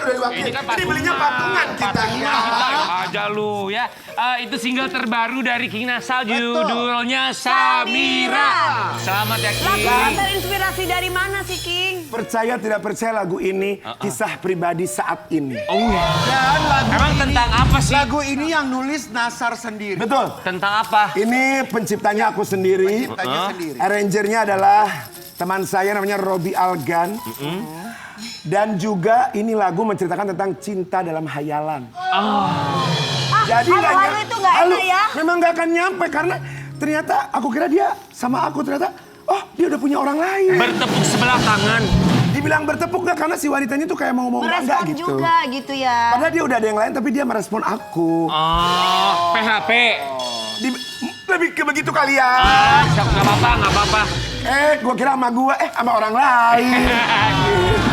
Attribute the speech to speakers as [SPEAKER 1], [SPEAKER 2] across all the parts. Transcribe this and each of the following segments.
[SPEAKER 1] udah diwakil.
[SPEAKER 2] Ini kan
[SPEAKER 1] Ini belinya patungan kita.
[SPEAKER 2] Aja lu ya. Itu single terbaru dari King Nasal, judulnya Samira. Selamat ya King.
[SPEAKER 3] Lagu terinspirasi dari mana sih King?
[SPEAKER 1] Percaya tidak percaya lagu ini kisah pribadi saat ini.
[SPEAKER 2] Oh iya.
[SPEAKER 4] Dan lagu
[SPEAKER 2] Emang
[SPEAKER 4] ini,
[SPEAKER 2] tentang apa sih?
[SPEAKER 4] lagu ini yang nulis Nasar sendiri.
[SPEAKER 1] Betul.
[SPEAKER 2] Tentang apa?
[SPEAKER 1] Ini penciptanya aku sendiri.
[SPEAKER 4] Penciptanya sendiri.
[SPEAKER 1] Arrangernya adalah teman saya namanya Robi Algan. Dan juga ini lagu menceritakan tentang cinta dalam hayalan. Jadi
[SPEAKER 3] halu itu nggak enak ya?
[SPEAKER 1] Memang nggak akan nyampe karena ternyata aku kira dia sama aku ternyata dia udah punya orang lain.
[SPEAKER 2] Bertepuk sebelah tangan.
[SPEAKER 1] Dibilang bertepuk nggak karena si wanitanya tuh kayak mau ngomong enggak
[SPEAKER 3] Merespon
[SPEAKER 1] gitu.
[SPEAKER 3] juga gitu ya.
[SPEAKER 1] Padahal dia udah ada yang lain tapi dia merespon aku.
[SPEAKER 2] PHP.
[SPEAKER 1] Lebih ke begitu kali ya.
[SPEAKER 2] Nggak apa-apa, nggak apa-apa.
[SPEAKER 1] Gua kira sama gua, sama orang lain.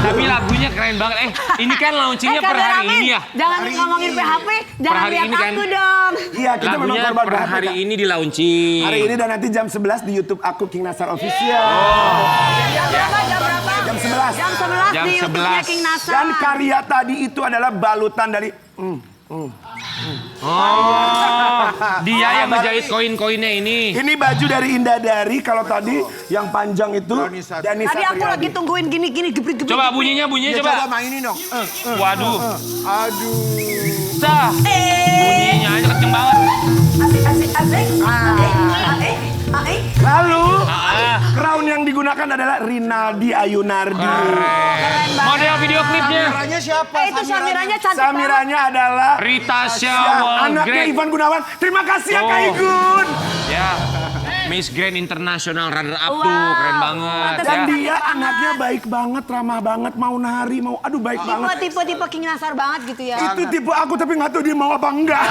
[SPEAKER 2] Tapi lagunya keren banget. Ini kan launchingnya per hari ini ya.
[SPEAKER 3] Jangan ngomongin PHP, jangan
[SPEAKER 2] hari
[SPEAKER 3] lihat
[SPEAKER 2] ini kan.
[SPEAKER 3] aku dong.
[SPEAKER 1] Iya, kita memang
[SPEAKER 2] Lagunya
[SPEAKER 1] korban
[SPEAKER 2] per
[SPEAKER 1] PHP,
[SPEAKER 2] hari
[SPEAKER 1] Kak.
[SPEAKER 2] ini di launching.
[SPEAKER 1] Hari ini dan nanti jam 11 di YouTube aku King Nasar Official.
[SPEAKER 3] Jam berapa? Jam berapa?
[SPEAKER 1] Jam 11.
[SPEAKER 3] Jam 11
[SPEAKER 2] Jam
[SPEAKER 3] di YouTube-nya
[SPEAKER 2] 11.
[SPEAKER 3] King Nasar.
[SPEAKER 1] Dan karya tadi itu adalah balutan dari
[SPEAKER 2] Dia yang ngejahit koin-koinnya ini.
[SPEAKER 1] ini baju dari Indah Dari. Kalau tadi yang panjang itu Dani
[SPEAKER 3] Tadi aku
[SPEAKER 1] Satriadi.
[SPEAKER 3] lagi tungguin gini gebrik-gebrik.
[SPEAKER 2] Coba bunyinya
[SPEAKER 4] Ya,
[SPEAKER 2] coba.
[SPEAKER 4] coba mainin dong.
[SPEAKER 2] Waduh.
[SPEAKER 4] Aduh.
[SPEAKER 2] Sah. Bunyinya aja kenceng banget.
[SPEAKER 1] Lalu crown yang digunakan adalah Rinaldi Ayunardi.
[SPEAKER 2] Model video klipnya.
[SPEAKER 4] Samiranya siapa?
[SPEAKER 3] Itu Samiranya cantik banget.
[SPEAKER 1] Samiranya adalah
[SPEAKER 2] Rita
[SPEAKER 1] ya,
[SPEAKER 2] Syawal
[SPEAKER 1] anaknya
[SPEAKER 2] Greg.
[SPEAKER 1] Ivan Gunawan. Terima kasih ya Kak Igun.
[SPEAKER 2] Ya. Miss Grand International runner up tuh, keren banget
[SPEAKER 1] Dan
[SPEAKER 2] ya.
[SPEAKER 1] dia anaknya baik banget, ramah banget, mau nari, aduh baik banget.
[SPEAKER 3] Tipe-tipe King Nasar banget gitu ya.
[SPEAKER 1] Itu tipe aku tapi nggak tahu dia mau apa enggak.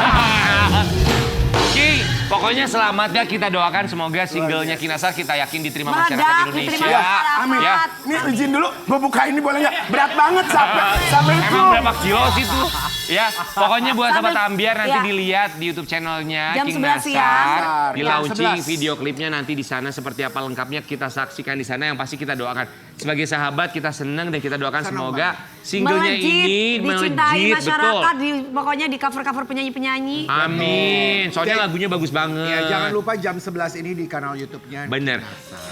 [SPEAKER 2] Ki, pokoknya selamat ya, kita doakan semoga singlenya King Nasar kita yakin diterima masyarakat
[SPEAKER 3] Meledak,
[SPEAKER 2] Indonesia.
[SPEAKER 3] diterima masyarakat.
[SPEAKER 1] Amin.
[SPEAKER 2] Ya.
[SPEAKER 1] Nih izin dulu, gue buka ini boleh nggak? Berat banget sampai itu.
[SPEAKER 2] Emang berapa kilo sih tuh? Ya, pokoknya buat sahabat Ambiar nanti
[SPEAKER 3] ya.
[SPEAKER 2] dilihat di YouTube channelnya
[SPEAKER 3] Jam
[SPEAKER 2] King
[SPEAKER 3] 11 ya.
[SPEAKER 2] Nasar. Di
[SPEAKER 3] Jam
[SPEAKER 2] launching
[SPEAKER 4] 11.
[SPEAKER 2] video klipnya nanti di sana seperti apa lengkapnya kita saksikan di sana. Yang pasti kita doakan sebagai sahabat kita senang dan kita doakan semoga singlenya ini
[SPEAKER 3] dicintai
[SPEAKER 2] melejit,
[SPEAKER 3] masyarakat,
[SPEAKER 2] betul.
[SPEAKER 3] pokoknya di cover-cover penyanyi-penyanyi.
[SPEAKER 2] Amin. Soalnya lagunya bagus banget.
[SPEAKER 4] Ya, jangan lupa jam 11 ini di kanal YouTube-nya.
[SPEAKER 2] Bener.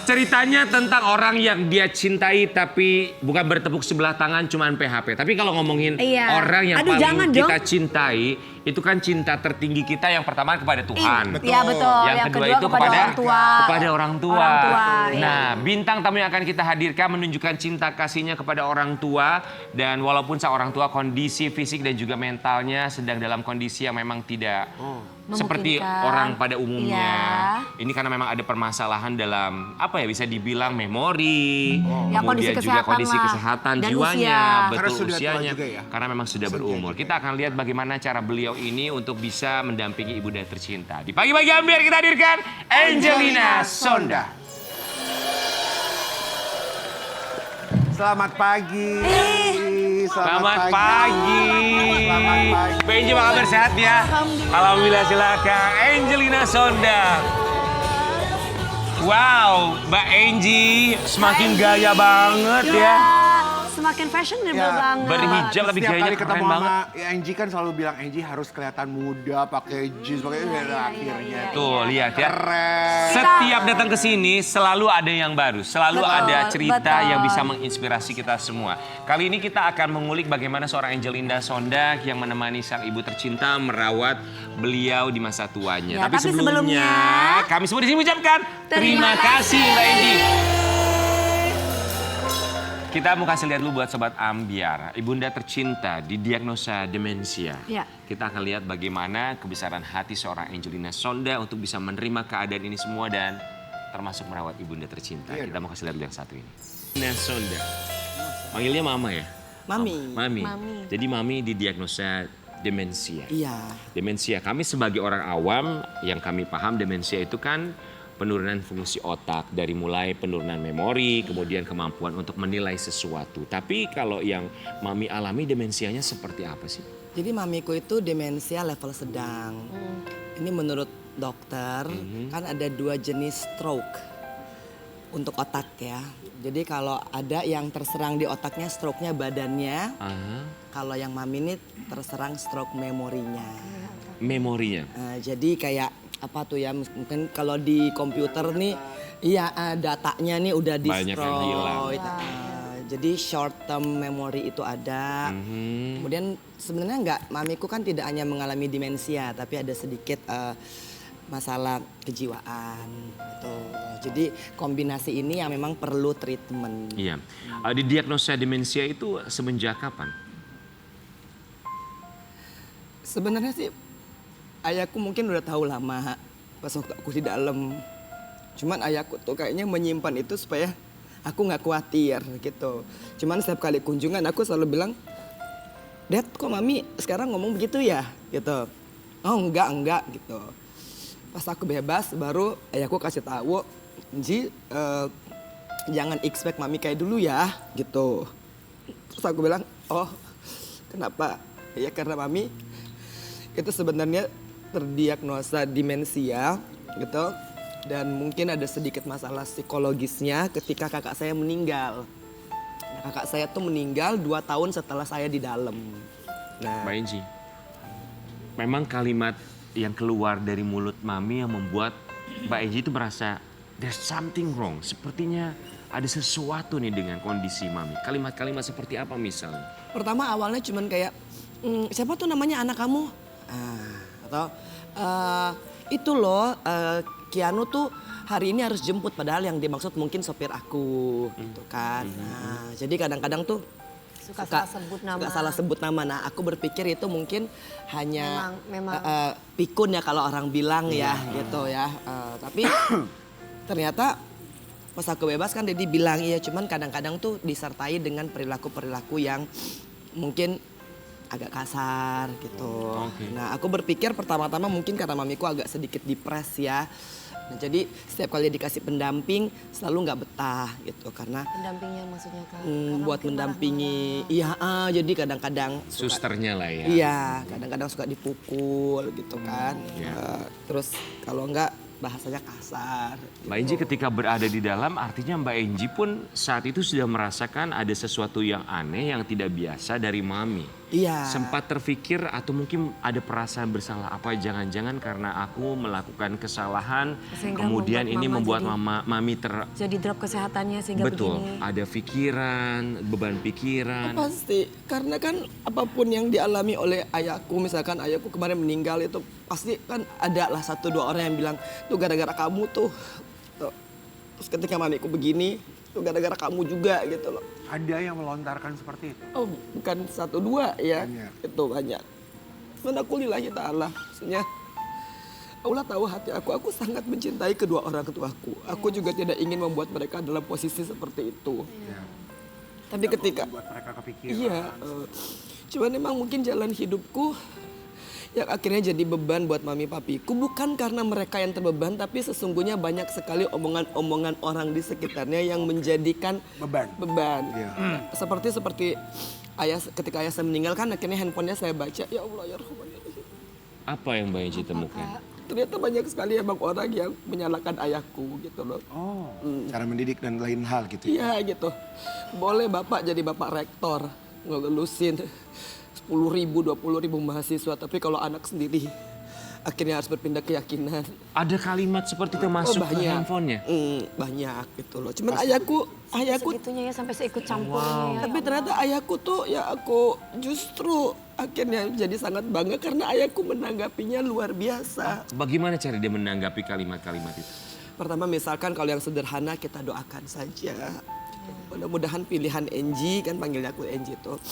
[SPEAKER 2] Ceritanya tentang orang yang dia cintai tapi bukan bertepuk sebelah tangan cuman PHP. Tapi kalau ngomongin
[SPEAKER 3] Iya.
[SPEAKER 2] orang yang
[SPEAKER 3] Aduh, jangan
[SPEAKER 2] paling kita
[SPEAKER 3] dong.
[SPEAKER 2] cintai, itu kan cinta tertinggi kita yang pertama kepada Tuhan.
[SPEAKER 3] Iya betul.
[SPEAKER 2] Yang kedua itu kepada
[SPEAKER 3] orang tua.
[SPEAKER 2] kepada orang tua.
[SPEAKER 3] Orang tua, iya.
[SPEAKER 2] Nah, bintang tamu yang akan kita hadirkan menunjukkan cinta kasihnya kepada orang tua, dan walaupun seorang tua kondisi fisik dan juga mentalnya sedang dalam kondisi yang memang tidak seperti
[SPEAKER 3] Memungkinkan.
[SPEAKER 2] orang pada umumnya.
[SPEAKER 3] Iya.
[SPEAKER 2] Ini karena memang ada permasalahan dalam apa ya, bisa dibilang memori,
[SPEAKER 3] Ya, kondisi
[SPEAKER 2] kemudian juga
[SPEAKER 3] kesehatan
[SPEAKER 2] kondisi
[SPEAKER 3] lah.
[SPEAKER 2] kesehatan
[SPEAKER 3] Dan
[SPEAKER 2] jiwanya,
[SPEAKER 3] usia.
[SPEAKER 2] betul
[SPEAKER 4] Karena sudah tua
[SPEAKER 2] usianya,
[SPEAKER 4] juga ya.
[SPEAKER 2] karena memang sudah berumur. Kita akan lihat bagaimana cara beliau ini untuk bisa mendampingi ibunda tercinta. Di pagi-pagi Ambiar kita hadirkan Angelina Sonda.
[SPEAKER 4] Selamat pagi.
[SPEAKER 2] Selamat pagi.
[SPEAKER 4] Selamat pagi.
[SPEAKER 2] Benji, apa kabar, sehat ya? Alhamdulillah, silakan. Angelina Sonda. Wow, Mbak Angie semakin gaya banget ya.
[SPEAKER 3] Semakin fashionable
[SPEAKER 4] Ya,
[SPEAKER 3] banget.
[SPEAKER 2] berhijab tapi
[SPEAKER 4] Setiap
[SPEAKER 2] gayanya
[SPEAKER 4] kali ketemu
[SPEAKER 2] keren
[SPEAKER 4] sama
[SPEAKER 2] banget.
[SPEAKER 4] Angie kan selalu bilang Angie harus kelihatan muda, pakai jeans, pakai akhirnya.
[SPEAKER 2] Tuh, lihat ya.
[SPEAKER 4] Keren.
[SPEAKER 2] Setiap datang ke sini selalu ada yang baru, selalu
[SPEAKER 3] Betul,
[SPEAKER 2] ada cerita
[SPEAKER 3] betul.
[SPEAKER 2] yang bisa menginspirasi kita semua. Kali ini kita akan mengulik bagaimana seorang Angelina Sonda yang menemani sang ibu tercinta merawat beliau di masa tuanya.
[SPEAKER 3] Ya,
[SPEAKER 2] tapi
[SPEAKER 3] tapi
[SPEAKER 2] sebelumnya
[SPEAKER 3] sebelumnya,
[SPEAKER 2] kami semua di sini mengucapkan terima
[SPEAKER 3] terima
[SPEAKER 2] kasih Mbak Angie. Kita mau kasih lihat dulu buat Sobat Ambiar, ibunda tercinta didiagnosa demensia.
[SPEAKER 3] Ya.
[SPEAKER 2] Kita akan lihat bagaimana kebesaran hati seorang Angelina Sonda untuk bisa menerima keadaan ini semua dan termasuk merawat ibunda tercinta. Kita mau kasih lihat dulu yang satu ini. Angelina Sonda, manggilnya Mama ya?
[SPEAKER 5] Mami.
[SPEAKER 2] Mami.
[SPEAKER 3] Mami.
[SPEAKER 2] Jadi Mami didiagnosa demensia.
[SPEAKER 5] Iya.
[SPEAKER 2] Demensia, kami sebagai orang awam yang kami paham demensia itu kan penurunan fungsi otak, dari mulai penurunan memori, kemudian kemampuan untuk menilai sesuatu. Tapi kalau yang Mami alami demensianya seperti apa sih?
[SPEAKER 5] Jadi mamiku itu demensia level sedang. Ini menurut dokter kan ada 2 jenis stroke. untuk otak ya. Jadi kalau ada yang terserang di otaknya stroke-nya badannya. Kalau yang Mami ini terserang stroke memorinya.
[SPEAKER 2] Memorinya.
[SPEAKER 5] Jadi kayak apa tuh ya, mungkin kalau di komputer nih, iya datanya nih udah di
[SPEAKER 2] Banyak yang hilang.
[SPEAKER 5] Jadi short term memory itu ada. Kemudian sebenarnya mamiku kan tidak hanya mengalami demensia, tapi ada sedikit masalah kejiwaan. Gitu. Jadi kombinasi ini yang memang perlu treatment.
[SPEAKER 2] Iya. Didiagnosa demensia itu semenjak kapan?
[SPEAKER 5] Sebenarnya sih ayahku mungkin udah tahu lama pas waktu aku di dalam. Cuman ayahku tuh kayaknya menyimpan itu supaya aku nggak khawatir gitu. Cuman setiap kali kunjungan aku selalu bilang, "Dad, kok Mami sekarang ngomong begitu ya?" gitu. "Oh enggak gitu." Pas aku bebas baru ayahku kasih tahu, "Ji, jangan expect Mami kayak dulu ya." gitu. Terus aku bilang, "Oh, kenapa?" Ya karena Mami itu sebenarnya terdiagnosa demensia gitu. Dan mungkin ada sedikit masalah psikologisnya ketika kakak saya meninggal. Nah, kakak saya tuh meninggal 2 tahun setelah saya di dalam. Nah,
[SPEAKER 2] Mbak Enji, memang kalimat yang keluar dari mulut Mami yang membuat Mbak Enji itu merasa there's something wrong. Sepertinya ada sesuatu nih dengan kondisi Mami. Kalimat-kalimat seperti apa misalnya?
[SPEAKER 5] pertama awalnya cuman kayak, siapa tuh namanya anak kamu? Atau itu loh, Kianu tuh hari ini harus jemput, padahal yang dimaksud mungkin sopir aku gitu kan. Nah, jadi kadang-kadang tuh
[SPEAKER 3] Suka salah sebut nama.
[SPEAKER 5] suka salah sebut nama. Nah, aku berpikir itu mungkin hanya
[SPEAKER 3] Memang.
[SPEAKER 5] pikun ya kalau orang bilang ya gitu ya. Tapi ternyata pas aku bebas kan Dedi bilang iya, cuman kadang-kadang tuh disertai dengan perilaku-perilaku yang mungkin agak kasar gitu. Nah, aku berpikir pertama-tama mungkin karena mamiku agak sedikit depres ya. Nah, jadi setiap kali dikasih pendamping selalu nggak betah gitu karena
[SPEAKER 3] Pendampingnya maksudnya Kak?
[SPEAKER 5] buat mendampingi. Iya, jadi kadang-kadang
[SPEAKER 2] Susternya lah ya.
[SPEAKER 5] iya, kadang-kadang suka dipukul gitu kan. Terus kalau enggak bahasanya kasar.
[SPEAKER 2] Mbak Enji ketika berada di dalam artinya Mbak Enji pun saat itu sudah merasakan ada sesuatu yang aneh yang tidak biasa dari Mami.
[SPEAKER 5] Iya.
[SPEAKER 2] Sempat terfikir atau mungkin ada perasaan bersalah apa jangan-jangan karena aku melakukan kesalahan
[SPEAKER 3] Sehingga
[SPEAKER 2] kemudian ini membuat
[SPEAKER 3] membuat
[SPEAKER 2] Mami
[SPEAKER 3] Jadi drop kesehatannya sehingga
[SPEAKER 2] betul
[SPEAKER 3] begini.
[SPEAKER 2] ada pikiran, beban pikiran.
[SPEAKER 5] Pasti, karena kan apapun yang dialami oleh ayahku, misalkan ayahku kemarin meninggal itu pasti kan ada lah 1-2 orang yang bilang, tuh gara-gara kamu tuh. Tuh. Terus ketika mamiku begini, tuh gara-gara kamu juga gitu loh.
[SPEAKER 4] Ada yang melontarkan seperti itu.
[SPEAKER 5] Oh bukan 1-2 ya,
[SPEAKER 4] Banyak.
[SPEAKER 5] itu banyak. Cuman aku lillahi ta'ala, maksudnya Allah tahu hati aku sangat mencintai kedua orang tuaku. Aku juga tidak ingin membuat mereka dalam posisi seperti itu. Tapi ketika
[SPEAKER 4] Buat mereka kepikiran.
[SPEAKER 5] iya, cuman emang mungkin jalan hidupku yang akhirnya jadi beban buat mami papiku bukan karena mereka yang terbeban, tapi sesungguhnya banyak sekali omongan-omongan orang di sekitarnya yang menjadikan beban.
[SPEAKER 4] Iya.
[SPEAKER 5] Seperti ayah ketika ayah saya meninggal kan akhirnya handphonenya saya baca, ya Allah ya Rahman ya Rahim.
[SPEAKER 2] Apa yang Mbak Enji temukan?
[SPEAKER 5] Ternyata banyak sekali emang orang yang menyalahkan ayahku gitu loh.
[SPEAKER 1] Oh, cara mendidik dan lain hal gitu.
[SPEAKER 5] Iya gitu. Boleh bapak jadi bapak rektor, ngelulusin 10.000, 20.000 mahasiswa. Tapi kalau anak sendiri akhirnya harus berpindah keyakinan.
[SPEAKER 2] Ada kalimat seperti itu masuk ke
[SPEAKER 5] banyak.
[SPEAKER 2] handphonenya?
[SPEAKER 5] Banyak gitu loh. Cuman ayahku
[SPEAKER 3] Segitunya ya sampai seikut campurnya ya.
[SPEAKER 5] tapi ternyata ayahku tuh ya aku justru akhirnya jadi sangat bangga karena ayahku menanggapinya luar biasa.
[SPEAKER 2] Bagaimana cara dia menanggapi kalimat-kalimat itu?
[SPEAKER 5] Pertama misalkan kalau yang sederhana kita doakan saja. Mudah-mudahan pilihan Enji, kan panggilnya aku Enji tuh,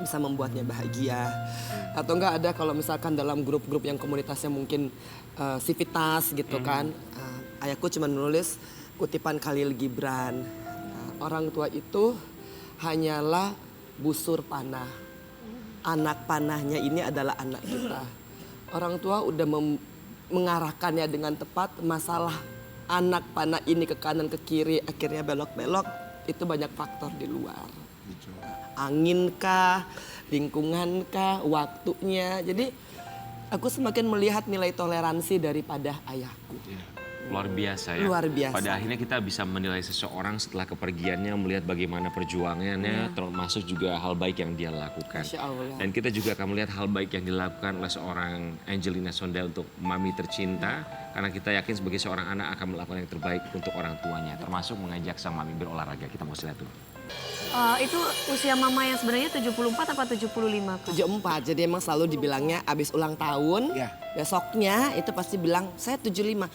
[SPEAKER 5] bisa membuatnya bahagia. Atau enggak ada kalau misalkan dalam grup-grup yang komunitasnya mungkin sivitas gitu kan. Ayahku cuma menulis kutipan Khalil Gibran. Orang tua itu hanyalah busur panah. Anak panahnya ini adalah anak kita. Orang tua udah mengarahkannya dengan tepat, masalah anak panah ini ke kanan ke kiri akhirnya belok-belok, itu banyak faktor di luar. Angin kah, lingkungan kah, waktunya. Jadi aku semakin melihat nilai toleransi daripada ayahku.
[SPEAKER 2] luar biasa ya.
[SPEAKER 5] Luar biasa.
[SPEAKER 2] Pada akhirnya kita bisa menilai seseorang setelah kepergiannya, melihat bagaimana perjuangannya, termasuk juga hal baik yang dia lakukan.
[SPEAKER 5] Masya Allah.
[SPEAKER 2] Dan kita juga akan melihat hal baik yang dilakukan oleh seorang Angelina Sondel untuk mami tercinta. Karena kita yakin sebagai seorang anak akan melakukan yang terbaik untuk orang tuanya. Termasuk mengajak sang mami berolahraga. Kita mau lihat dulu.
[SPEAKER 3] Itu usia mama yang sebenarnya 74 apa 75, Kak?
[SPEAKER 5] 74, jadi emang selalu dibilangnya abis ulang tahun,
[SPEAKER 1] Ya.
[SPEAKER 5] besoknya itu pasti bilang saya 75.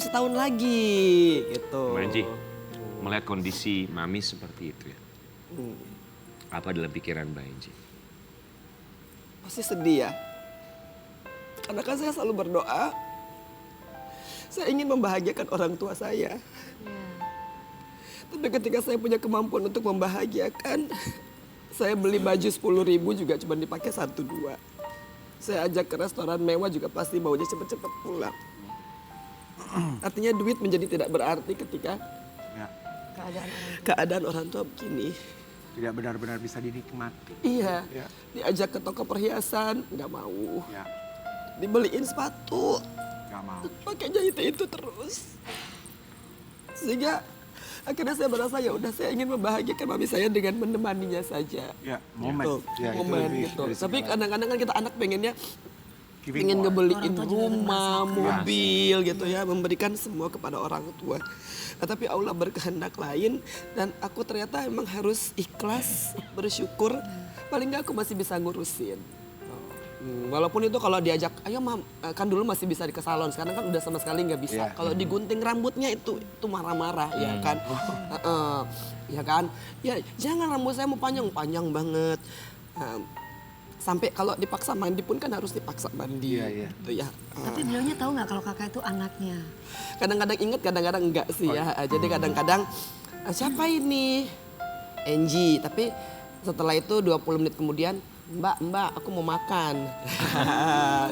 [SPEAKER 5] Setahun lagi gitu.
[SPEAKER 2] Mbak Anji, melihat kondisi mami seperti itu ya. Apa dalam pikiran Mbak Anji?
[SPEAKER 5] Pasti sedih ya. Karena kan saya selalu berdoa, saya ingin membahagiakan orang tua saya. Tapi ketika saya punya kemampuan untuk membahagiakan, saya beli baju 10.000 juga cuma dipakai 1-2. Saya ajak ke restoran mewah juga pasti maunya cepet-cepet pulang. Artinya duit menjadi tidak berarti ketika
[SPEAKER 4] Ya,
[SPEAKER 5] keadaan orang tua begini.
[SPEAKER 4] tidak benar-benar bisa dinikmati.
[SPEAKER 5] Iya,
[SPEAKER 4] Ya.
[SPEAKER 5] diajak ke toko perhiasan, nggak mau.
[SPEAKER 4] Ya,
[SPEAKER 5] Dibeliin sepatu,
[SPEAKER 4] nggak mau.
[SPEAKER 5] pakainya itu terus. Sehingga akhirnya saya merasa ya udah saya ingin membahagiakan mami saya dengan menemaninya saja.
[SPEAKER 4] Ya, momen.
[SPEAKER 5] Tuh,
[SPEAKER 4] Ya, itu
[SPEAKER 5] momen
[SPEAKER 4] lebih
[SPEAKER 5] gitu.
[SPEAKER 4] dari
[SPEAKER 5] Tapi
[SPEAKER 4] segala-
[SPEAKER 5] kadang-kadang kan kita anak pengennya
[SPEAKER 4] Giving
[SPEAKER 5] ingin
[SPEAKER 4] more.
[SPEAKER 5] ngebeliin
[SPEAKER 3] Orang tua juga
[SPEAKER 5] rumah,
[SPEAKER 3] merasakan.
[SPEAKER 5] mobil gitu ya, memberikan semua kepada orang tua. Nah, tapi Allah berkehendak lain dan aku ternyata emang harus ikhlas, bersyukur. Paling nggak aku masih bisa ngurusin. Walaupun itu kalau diajak, ayo mam, kan dulu masih bisa ke salon, sekarang kan udah sama sekali nggak bisa.
[SPEAKER 1] Iya.
[SPEAKER 5] Kalau digunting rambutnya itu marah-marah ya kan, ya kan, ya jangan rambut saya mau panjang banget. Sampai kalau dipaksa mandi pun kan harus dipaksa mandi,
[SPEAKER 1] Iya, iya.
[SPEAKER 5] gitu ya.
[SPEAKER 3] Tapi beliaunya tahu nggak kalau kakak itu anaknya?
[SPEAKER 5] Kadang-kadang inget, kadang-kadang enggak sih ya. Jadi kadang-kadang siapa ini? Angie. Tapi setelah itu 20 menit kemudian, Mbak, aku mau makan.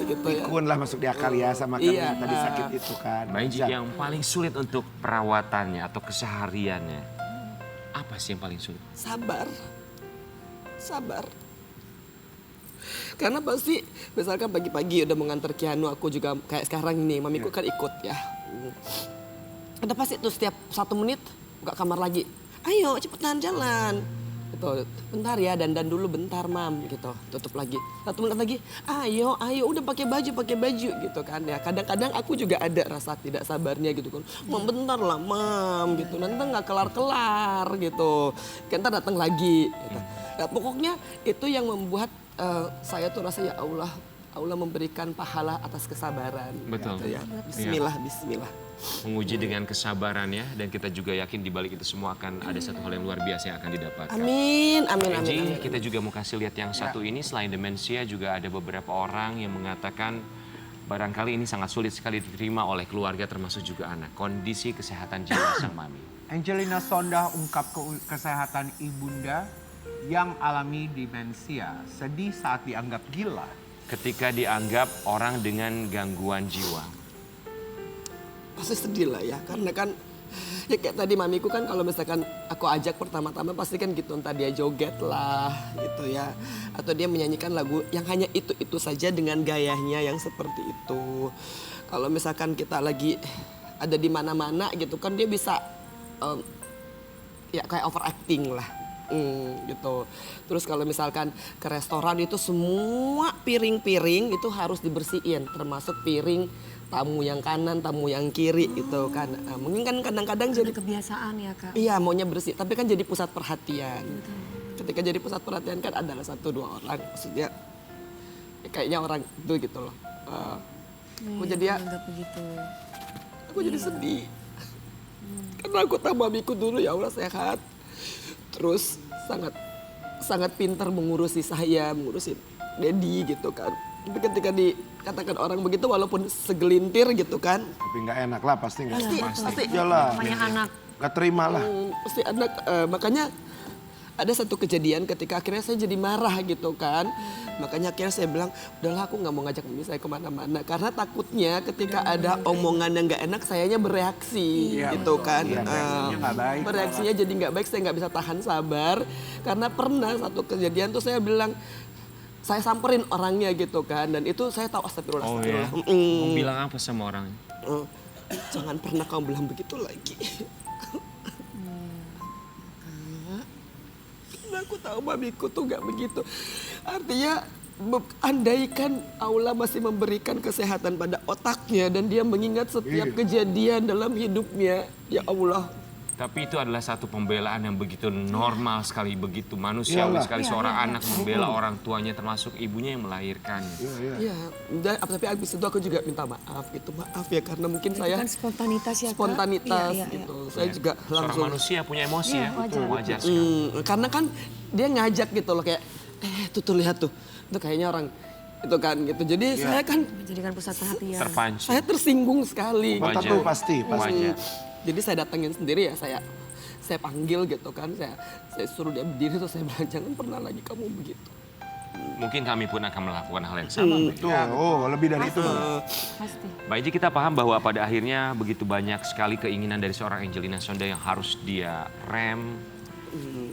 [SPEAKER 5] Gitu ya.
[SPEAKER 1] Pikun lah masuk di akal ya sama kami
[SPEAKER 5] Iya.
[SPEAKER 1] tadi sakit itu kan.
[SPEAKER 2] Mbak Anji,
[SPEAKER 1] Zat.
[SPEAKER 2] yang paling sulit untuk perawatannya atau kesehariannya, apa sih yang paling sulit?
[SPEAKER 5] Sabar. Karena pasti misalkan pagi-pagi udah mengantar Kianu, aku juga kayak sekarang ini, mamiku kan ikut ya. Udah pasti tuh setiap 1 menit buka kamar lagi. Ayo cepetan jalan. Gitu. Bentar ya, dandan dulu bentar mam gitu. Tutup lagi. 1 menit lagi. Ayo udah pakai baju gitu kan ya. Kadang-kadang aku juga ada rasa tidak sabarnya gitu kan. Mam bentar lah mam gitu. Nanti nggak kelar-kelar gitu. Kan ntar datang lagi gitu. Nah, pokoknya itu yang membuat saya tuh rasa ya Allah memberikan pahala atas kesabaran.
[SPEAKER 2] Betul.
[SPEAKER 5] Gitu ya. Bismillah.
[SPEAKER 2] Menguji dengan kesabaran ya, dan kita juga yakin di balik itu semua akan ada satu hal yang luar biasa yang akan didapatkan.
[SPEAKER 5] Amin.
[SPEAKER 2] Anji, kita juga mau kasih lihat yang satu ini, selain demensia juga ada beberapa orang yang mengatakan barangkali ini sangat sulit sekali diterima oleh keluarga termasuk juga anak. Kondisi kesehatan jiwa sang mami.
[SPEAKER 4] Angelina Sondah ungkap kesehatan ibunda yang alami demensia, sedih saat dianggap gila.
[SPEAKER 2] Ketika dianggap orang dengan gangguan jiwa.
[SPEAKER 5] Pasti sedih lah ya, karena kan ya kayak tadi mamiku kan kalau misalkan aku ajak pertama-tama pasti kan gitu, entah dia joget lah gitu ya, atau dia menyanyikan lagu yang hanya itu saja dengan gayanya yang seperti itu. Kalau misalkan kita lagi ada di mana-mana gitu kan dia bisa ya kayak overacting lah. Gitu. Terus kalau misalkan ke restoran itu semua piring-piring itu harus dibersihin, termasuk piring tamu yang kanan, tamu yang kiri gitu kan. Mungkin kan kadang-kadang jadi
[SPEAKER 3] Ada kebiasaan ya kak?
[SPEAKER 5] iya maunya bersih, tapi kan jadi pusat perhatian. Ketika jadi pusat perhatian kan adalah 1-2 orang, maksudnya ya kayaknya orang itu gitu loh. Aku jadi ya,
[SPEAKER 3] Anggap begitu.
[SPEAKER 5] aku jadi sedih. Karena aku tahu mamiku dulu ya Allah sehat. Terus sangat pintar mengurusi saya, mengurusi Dedi gitu kan. Tapi ketika dikatakan orang begitu walaupun segelintir gitu kan.
[SPEAKER 1] Tapi nggak enak lah pasti nggak.
[SPEAKER 5] Pasti.
[SPEAKER 1] Iyalah.
[SPEAKER 3] Namanya anak.
[SPEAKER 1] Nggak terima lah.
[SPEAKER 5] Pasti anak, makanya ada satu kejadian ketika akhirnya saya jadi marah gitu kan. Makanya akhirnya saya bilang, udahlah aku nggak mau ngajak mami saya kemana-mana. Karena takutnya ketika ada omongan yang nggak enak, sayanya bereaksi gitu kan.
[SPEAKER 4] Iya, bereaksinya nggak baik.
[SPEAKER 5] Bereaksinya jadi nggak baik, saya nggak bisa tahan sabar. Karena pernah satu kejadian tuh saya bilang, saya samperin orangnya gitu kan. Dan itu saya tahu astagfirullah.
[SPEAKER 2] Oh ya,
[SPEAKER 5] astagfirullah.
[SPEAKER 2] mau bilang apa sama orang?
[SPEAKER 5] Jangan pernah kamu bilang begitu lagi. Karena aku tahu mamiku tuh gak begitu. Artinya andaikan Allah masih memberikan kesehatan pada otaknya dan dia mengingat setiap kejadian dalam hidupnya. Ya Allah.
[SPEAKER 2] Tapi itu adalah satu pembelaan yang begitu normal sekali, begitu manusiawi
[SPEAKER 1] Iyalah.
[SPEAKER 2] sekali seorang anak membela orang tuanya termasuk ibunya yang melahirkan.
[SPEAKER 5] Iya, tapi abis itu aku juga minta maaf gitu. Maaf ya karena mungkin
[SPEAKER 3] Itu
[SPEAKER 5] saya
[SPEAKER 3] kan spontanitas ya, Kak?
[SPEAKER 5] spontanitas
[SPEAKER 3] Iya, iya,
[SPEAKER 5] gitu. Saya juga
[SPEAKER 2] Seorang
[SPEAKER 5] langsung
[SPEAKER 2] manusia punya emosi
[SPEAKER 3] Iya,
[SPEAKER 2] ya,
[SPEAKER 3] wajar.
[SPEAKER 2] wajar sekali.
[SPEAKER 5] karena kan dia ngajak gitu loh kayak tuh lihat tuh. Itu kayaknya orang itu kan gitu. Jadi saya kan
[SPEAKER 3] Menjadikan pusat perhatian.
[SPEAKER 2] Terpancing.
[SPEAKER 5] saya tersinggung sekali.
[SPEAKER 1] Mantap
[SPEAKER 2] Wajar.
[SPEAKER 1] tuh pasti.
[SPEAKER 2] Wajar.
[SPEAKER 5] Jadi saya datengin sendiri ya, saya panggil gitu kan, saya suruh dia berdiri terus saya bilang jangan pernah lagi kamu begitu.
[SPEAKER 2] Mungkin kami pun akan melakukan hal yang sama. Mbak.
[SPEAKER 1] Tuh, oh lebih dari itu.
[SPEAKER 3] Pasti.
[SPEAKER 2] Mbak Enji, kita paham bahwa pada akhirnya begitu banyak sekali keinginan dari seorang Angelina Sonda yang harus dia rem,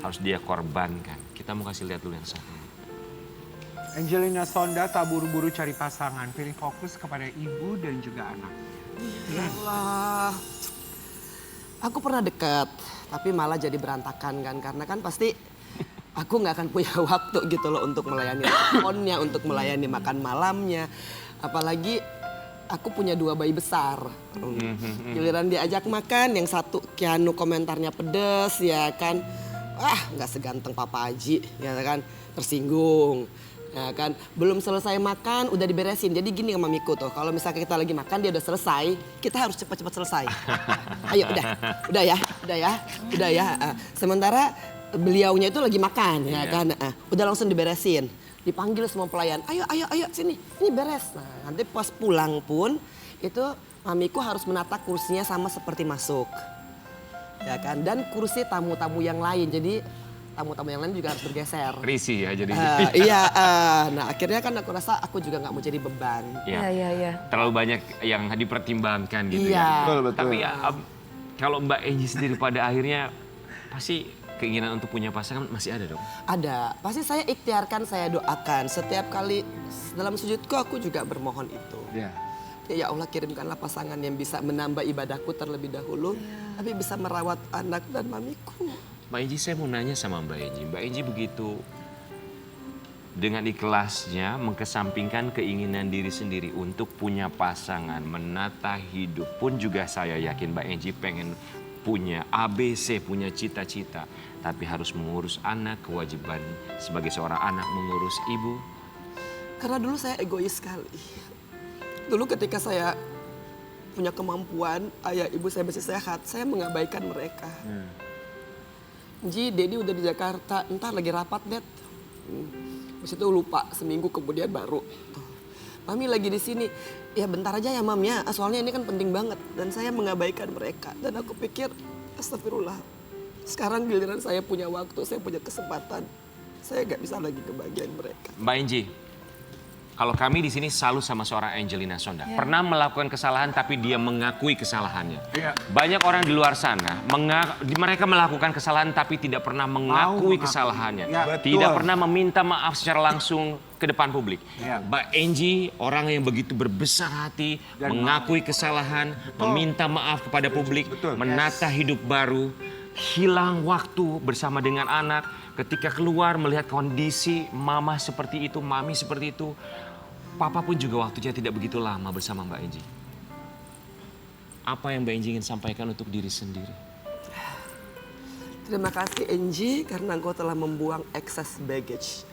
[SPEAKER 2] harus dia korbankan. Kita mau kasih lihat dulu yang satu ini.
[SPEAKER 4] Angelina Sonda tak buru-buru cari pasangan, pilih fokus kepada ibu dan juga anak.
[SPEAKER 5] Ya Allah. Aku pernah dekat, tapi malah jadi berantakan kan. Karena kan pasti aku nggak akan punya waktu gitu loh untuk melayani teleponnya, untuk melayani makan malamnya. Apalagi aku punya 2 bayi besar. Giliran diajak makan, yang satu Keanu komentarnya pedes ya kan. Nggak seganteng Papa Haji ya kan, tersinggung. Ya kan, belum selesai makan udah diberesin. Jadi gini sama Mamiku tuh, kalau misalnya kita lagi makan dia udah selesai, kita harus cepat-cepat selesai. Ayo udah ya. Sementara beliaunya itu lagi makan ya kan, udah langsung diberesin. Dipanggil semua pelayan, ayo sini, ini beres. Nah nanti pas pulang pun itu Mamiku harus menata kursinya sama seperti masuk. Ya kan, dan kursi tamu-tamu yang lain. Jadi tamu-tamu yang lain juga harus bergeser.
[SPEAKER 2] Risih ya jadi.
[SPEAKER 5] Nah akhirnya kan aku rasa aku juga nggak mau jadi beban.
[SPEAKER 3] Iya.
[SPEAKER 2] Terlalu banyak yang dipertimbangkan gitu
[SPEAKER 5] Iya.
[SPEAKER 2] ya.
[SPEAKER 1] Betul.
[SPEAKER 2] Tapi ya, kalau Mbak Enji sendiri pada akhirnya pasti keinginan untuk punya pasangan masih ada dong?
[SPEAKER 5] Ada, pasti saya ikhtiarkan, saya doakan. Setiap kali dalam sujudku aku juga bermohon itu.
[SPEAKER 1] Ya.
[SPEAKER 5] Ya Allah kirimkanlah pasangan yang bisa menambah ibadahku terlebih dahulu. Tapi bisa merawat anak dan mamiku.
[SPEAKER 2] Mbak Enji, saya mau nanya sama Mbak Enji. Mbak Enji begitu dengan ikhlasnya mengkesampingkan keinginan diri sendiri untuk punya pasangan, menata hidup. Pun juga saya yakin Mbak Enji pengen punya ABC, punya cita-cita. Tapi harus mengurus anak, kewajiban sebagai seorang anak mengurus ibu.
[SPEAKER 5] Karena dulu saya egois sekali. Dulu ketika saya punya kemampuan, ayah ibu saya masih sehat, saya mengabaikan mereka. Ji, Dedi udah di Jakarta, entar lagi rapat, Dad. Habis itu lupa, seminggu kemudian baru. Mami lagi di sini. Ya bentar aja ya Mam ya, soalnya ini kan penting banget. Dan saya mengabaikan mereka. Dan aku pikir, astagfirullah. Sekarang giliran saya punya waktu, saya punya kesempatan. Saya gak bisa lagi kebagian mereka.
[SPEAKER 2] Mbak Enji, kalau kami di sini salut sama seorang Angelina Sonda. Pernah melakukan kesalahan tapi dia mengakui kesalahannya.
[SPEAKER 4] Iya.
[SPEAKER 2] Banyak orang di luar sana, mereka melakukan kesalahan tapi tidak pernah mengakui kesalahannya.
[SPEAKER 4] Ya,
[SPEAKER 2] Tidak
[SPEAKER 1] betul.
[SPEAKER 2] pernah meminta maaf secara langsung ke depan publik.
[SPEAKER 4] Ya.
[SPEAKER 2] Mbak Enji, orang yang begitu berbesar hati, mengakui kesalahan, meminta maaf kepada publik,
[SPEAKER 1] Betul.
[SPEAKER 2] menata hidup baru, hilang waktu bersama dengan anak. Ketika keluar melihat kondisi mama seperti itu, mami seperti itu, papa pun juga waktunya tidak begitu lama bersama Mbak Enji. Apa yang Mbak Enji ingin sampaikan untuk diri sendiri?
[SPEAKER 5] Terima kasih Enji karena engkau telah membuang excess baggage.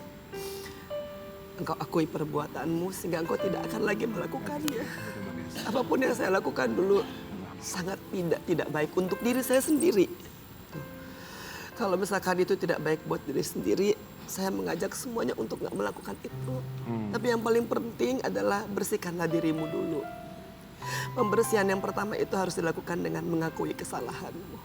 [SPEAKER 5] Engkau akui perbuatanmu sehingga engkau tidak akan lagi melakukannya. Apapun yang saya lakukan dulu sangat tidak baik untuk diri saya sendiri. Kalau misalkan itu tidak baik buat diri sendiri, saya mengajak semuanya untuk nggak melakukan itu. Tapi yang paling penting adalah bersihkanlah dirimu dulu. Pembersihan yang pertama itu harus dilakukan dengan mengakui kesalahanmu.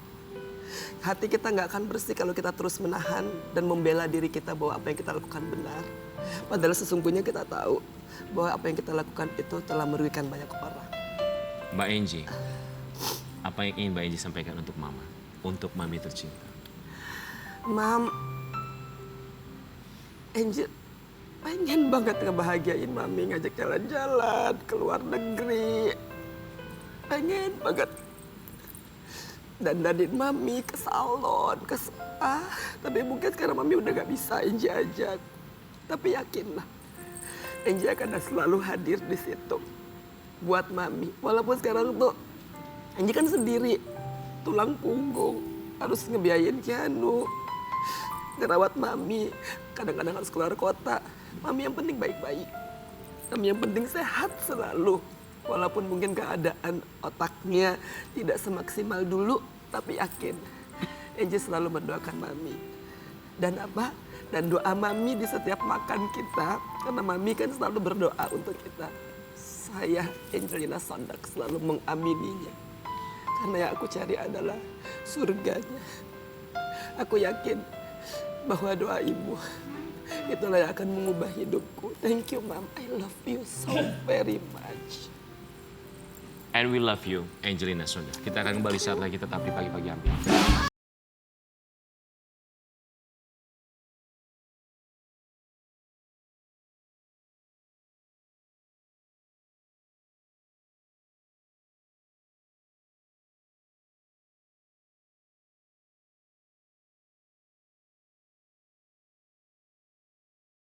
[SPEAKER 5] Hati kita nggak akan bersih kalau kita terus menahan dan membela diri kita bahwa apa yang kita lakukan benar. Padahal sesungguhnya kita tahu bahwa apa yang kita lakukan itu telah merugikan banyak orang.
[SPEAKER 2] Mbak Enji, apa yang ingin Mbak Enji sampaikan untuk mama, untuk mami tercinta?
[SPEAKER 5] Mam, Angel pengen banget ngebahagiain Mami, ngajak jalan-jalan ke luar negeri. pengen banget dandanin mami ke salon, ke spa. Tapi mungkin sekarang mami udah gak bisa Angie ajak. Tapi yakinlah, Angie akan selalu hadir di situ buat mami. Walaupun sekarang tuh Angie kan sendiri, tulang punggung, harus ngebiayain Keanu, ngerawat mami. Kadang-kadang harus keluar kota. Mami yang penting baik-baik. Mami yang penting sehat selalu. Walaupun mungkin keadaan otaknya tidak semaksimal dulu, tapi yakin Angie selalu mendoakan mami. Dan apa? Dan doa mami di setiap makan kita, karena mami kan selalu berdoa untuk kita. Saya, Angelina Sondag, selalu mengamininya. Karena yang aku cari adalah surganya. Aku yakin bahwa doa ibu itulah yang akan mengubah hidupku. Thank you, Mom. I love you so very much.
[SPEAKER 2] And we love you, Angelina Sondag. Kita akan kembali saat lagi tetap di Pagi-Pagi Ampel.